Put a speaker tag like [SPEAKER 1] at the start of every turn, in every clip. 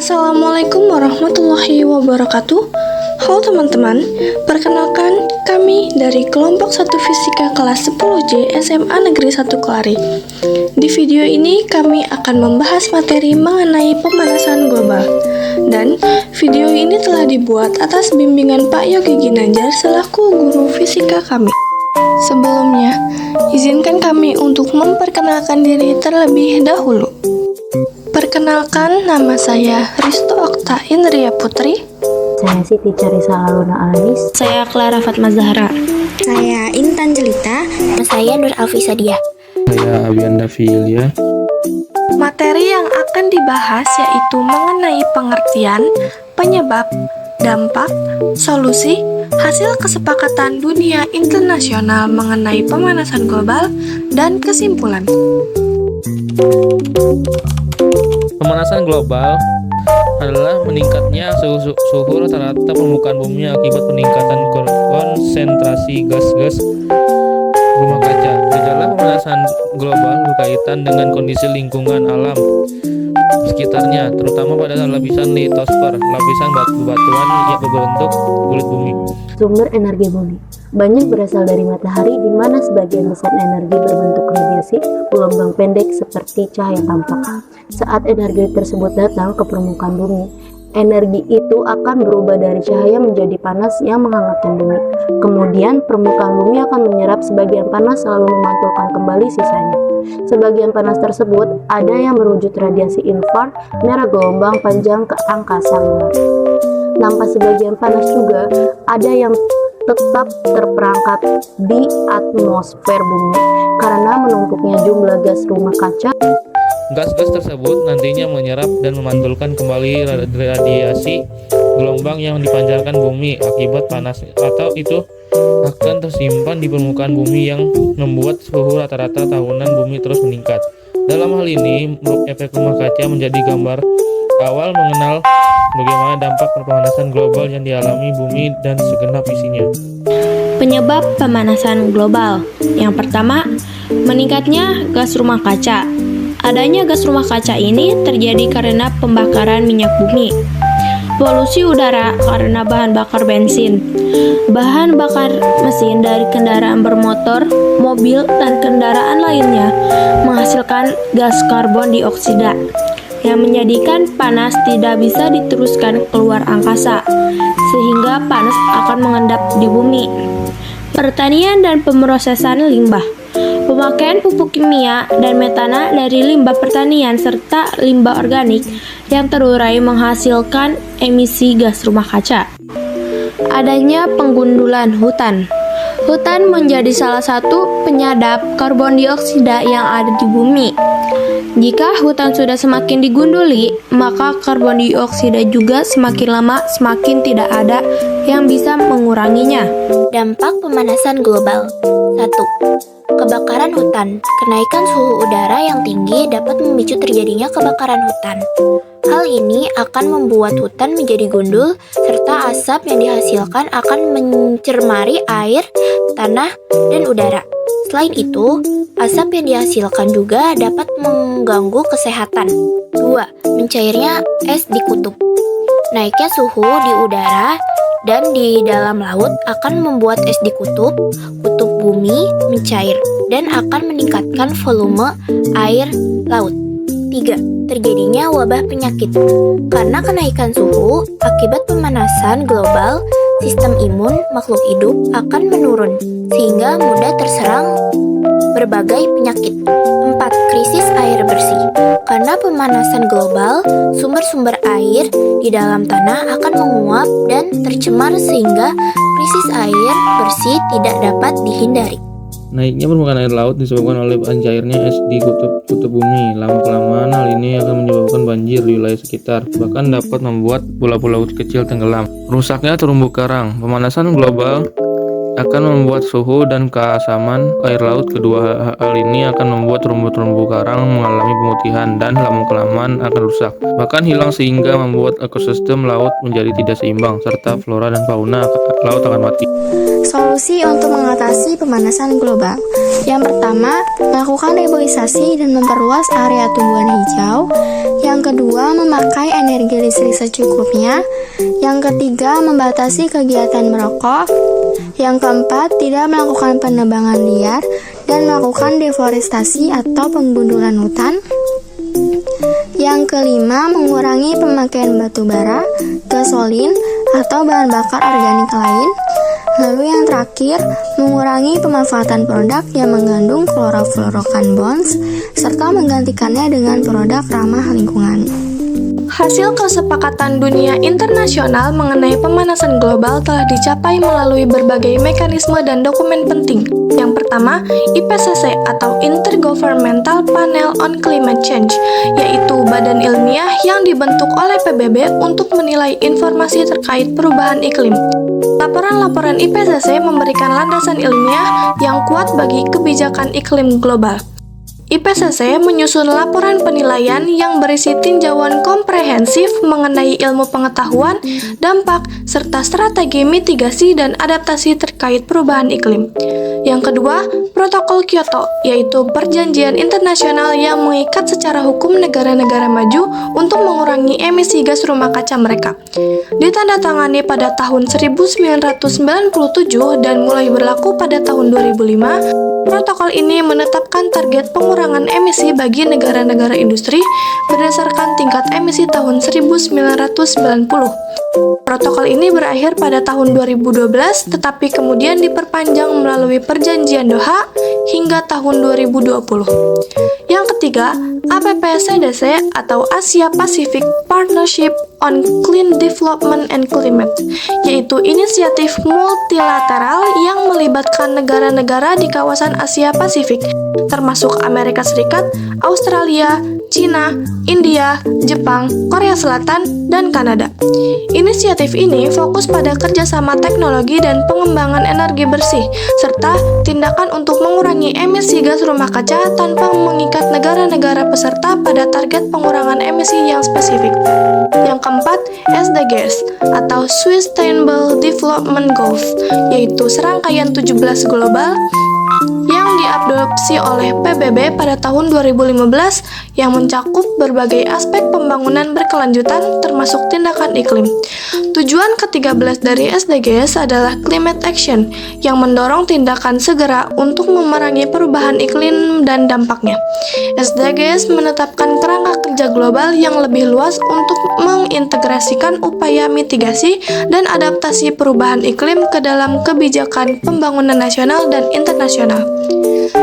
[SPEAKER 1] Assalamualaikum warahmatullahi wabarakatuh. Halo teman-teman, perkenalkan kami dari kelompok 1 Fisika kelas 10J SMA Negeri 1 Kelari. Di video ini kami akan membahas materi mengenai pemanasan global. Dan video ini telah dibuat atas bimbingan Pak Yogi Ginanjar selaku guru fisika kami. Sebelumnya, izinkan kami untuk memperkenalkan diri terlebih dahulu. Perkenalkan, nama saya Risto Okta Indria Putri.
[SPEAKER 2] Saya Siti Carisa Luna Alanis.
[SPEAKER 3] Saya Clara Fatma Zahra.
[SPEAKER 4] Saya Intan Jelita.
[SPEAKER 5] Saya Nur Alfisadia.
[SPEAKER 6] Saya Abianda Filia.
[SPEAKER 1] Materi yang akan dibahas yaitu mengenai pengertian, penyebab, dampak, solusi, hasil kesepakatan dunia internasional mengenai pemanasan global, dan kesimpulan.
[SPEAKER 6] Pemanasan global adalah meningkatnya suhu rata-rata permukaan bumi akibat peningkatan konsentrasi gas-gas rumah kaca. Gejala pemanasan global berkaitan dengan kondisi lingkungan alam sekitarnya, terutama pada lapisan litosfer, lapisan batu-batuan yang berbentuk kulit bumi.
[SPEAKER 2] Sumber energi bumi banyak berasal dari matahari, di mana sebagian besar energi berbentuk radiasi gelombang pendek seperti cahaya tampak. Saat energi tersebut datang ke permukaan bumi, energi itu akan berubah dari cahaya menjadi panas yang menghangatkan bumi. Kemudian permukaan bumi akan menyerap sebagian panas lalu memantulkan kembali sisanya. Sebagian panas tersebut ada yang berwujud radiasi infrared merah gelombang panjang ke angkasa luar. Tanpa sebagian panas juga ada yang tetap terperangkap di atmosfer bumi karena menumpuknya jumlah gas rumah kaca.
[SPEAKER 6] Gas-gas tersebut nantinya menyerap dan memantulkan kembali radiasi gelombang yang dipancarkan bumi akibat panas, atau itu akan tersimpan di permukaan bumi yang membuat suhu rata-rata tahunan bumi terus meningkat. Dalam hal ini, efek rumah kaca menjadi gambar awal mengenal bagaimana dampak pemanasan global yang dialami bumi dan segenap isinya.
[SPEAKER 3] Penyebab pemanasan global. Yang pertama, meningkatnya gas rumah kaca. Adanya gas rumah kaca ini terjadi karena pembakaran minyak bumi. Polusi udara karena bahan bakar bensin. Bahan bakar mesin dari kendaraan bermotor, mobil, dan kendaraan lainnya menghasilkan gas karbon dioksida yang menjadikan panas tidak bisa diteruskan keluar angkasa, sehingga panas akan mengendap di bumi. Pertanian dan pemrosesan limbah. Pemakaian pupuk kimia dan metana dari limbah pertanian serta limbah organik yang terurai menghasilkan emisi gas rumah kaca. Adanya penggundulan hutan. Hutan menjadi salah satu penyadap karbon dioksida yang ada di bumi. Jika hutan sudah semakin digunduli, maka karbon dioksida juga semakin lama semakin tidak ada yang bisa menguranginya.
[SPEAKER 5] Dampak pemanasan global. 1. Kebakaran hutan. Kenaikan suhu udara yang tinggi dapat memicu terjadinya kebakaran hutan. Hal ini akan membuat hutan menjadi gundul, serta asap yang dihasilkan akan mencemari air, tanah, dan udara. Selain itu, asap yang dihasilkan juga dapat mengganggu kesehatan. 2. Mencairnya es di kutub. Naiknya suhu di udara dan di dalam laut akan membuat es di kutub bumi mencair dan akan meningkatkan volume air laut. 3. Terjadinya wabah penyakit. Karena kenaikan suhu akibat pemanasan global, sistem imun makhluk hidup akan menurun sehingga mudah terserang berbagai penyakit. 4. Krisis air bersih. Karena pemanasan global, sumber-sumber air di dalam tanah akan menguap dan tercemar sehingga krisis air bersih tidak dapat dihindari.
[SPEAKER 6] Naiknya permukaan air laut disebabkan oleh mencairnya es di kutub bumi. Lama-kelamaan hal ini akan menyebabkan banjir di wilayah sekitar, bahkan dapat membuat pulau-pulau kecil tenggelam. Rusaknya terumbu karang. Pemanasan global akan membuat suhu dan keasaman air laut. Kedua hal ini akan membuat terumbu karang mengalami pemutihan dan lama-kelamaan akan rusak, bahkan hilang, sehingga membuat ekosistem laut menjadi tidak seimbang, serta flora dan fauna laut akan mati.
[SPEAKER 4] Solusi untuk mengatasi pemanasan global. Yang pertama, melakukan reboisasi dan memperluas area tumbuhan hijau. Yang Yang kedua, memakai energi listrik secukupnya. Yang ketiga, membatasi kegiatan merokok. Yang keempat, tidak melakukan penebangan liar dan melakukan deforestasi atau penggundulan hutan. Yang kelima, mengurangi pemakaian batu bara, gasolin, atau bahan bakar organik lain. Lalu yang terakhir, mengurangi pemanfaatan produk yang mengandung chlorofluorocarbons serta menggantikannya dengan produk ramah lingkungan.
[SPEAKER 1] Hasil kesepakatan dunia internasional mengenai pemanasan global telah dicapai melalui berbagai mekanisme dan dokumen penting. Yang pertama, IPCC atau Intergovernmental Panel on Climate Change, yaitu badan ilmiah yang dibentuk oleh PBB untuk menilai informasi terkait perubahan iklim. Laporan-laporan IPCC memberikan landasan ilmiah yang kuat bagi kebijakan iklim global. IPCC menyusun laporan penilaian yang berisi tinjauan komprehensif mengenai ilmu pengetahuan, dampak, serta strategi mitigasi dan adaptasi terkait perubahan iklim. Yang kedua, Protokol Kyoto, yaitu perjanjian internasional yang mengikat secara hukum negara-negara maju untuk mengurangi emisi gas rumah kaca mereka. Ditandatangani pada tahun 1997 dan mulai berlaku pada tahun 2005, protokol ini menetapkan target pengurangan emisi bagi negara-negara industri berdasarkan tingkat emisi tahun 1990. Protokol ini berakhir pada tahun 2012, tetapi kemudian diperpanjang melalui Perjanjian Doha hingga tahun 2020. Yang ketiga, APPCDC atau Asia Pacific Partnership on Clean Development and Climate, yaitu inisiatif multilateral yang melibatkan negara-negara di kawasan Asia Pasifik, termasuk Amerika Serikat, Australia, China, India, Jepang, Korea Selatan, dan Kanada. Inisiatif ini fokus pada kerjasama teknologi dan pengembangan energi bersih, serta tindakan untuk mengurangi emisi gas rumah kaca tanpa mengikat negara-negara peserta pada target pengurangan emisi yang spesifik. Yang keempat, SDGs atau Sustainable Development Goals, yaitu serangkaian 17 global yang diadopsi oleh PBB pada tahun 2015 yang mencakup berbagai aspek pembangunan berkelanjutan termasuk tindakan iklim. Tujuan ke-13 dari SDGs adalah Climate Action yang mendorong tindakan segera untuk memerangi perubahan iklim dan dampaknya. SDGs menetapkan kerangka kerja global yang lebih luas untuk mengintegrasikan upaya mitigasi dan adaptasi perubahan iklim ke dalam kebijakan pembangunan nasional dan internasional.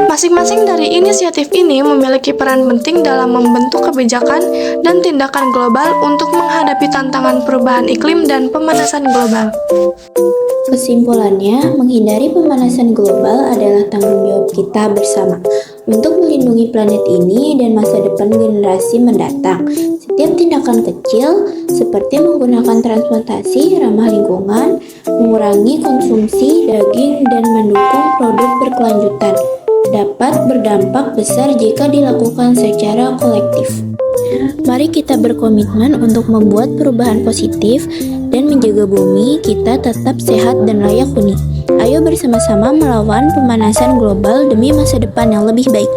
[SPEAKER 1] Masing-masing dari inisiatif ini memiliki peran penting dalam membentuk kebijakan dan tindakan global untuk menghadapi tantangan perubahan iklim dan pemanasan global.
[SPEAKER 5] Kesimpulannya, menghindari pemanasan global adalah tanggung jawab kita bersama untuk melindungi planet ini dan masa depan generasi mendatang. Setiap tindakan kecil, seperti menggunakan transportasi ramah lingkungan, mengurangi konsumsi daging, dan mendukung produk berkelanjutan, dapat berdampak besar jika dilakukan secara kolektif. Mari kita berkomitmen untuk membuat perubahan positif dan menjaga bumi kita tetap sehat dan layak huni. Ayo bersama-sama melawan pemanasan global demi masa depan yang lebih baik.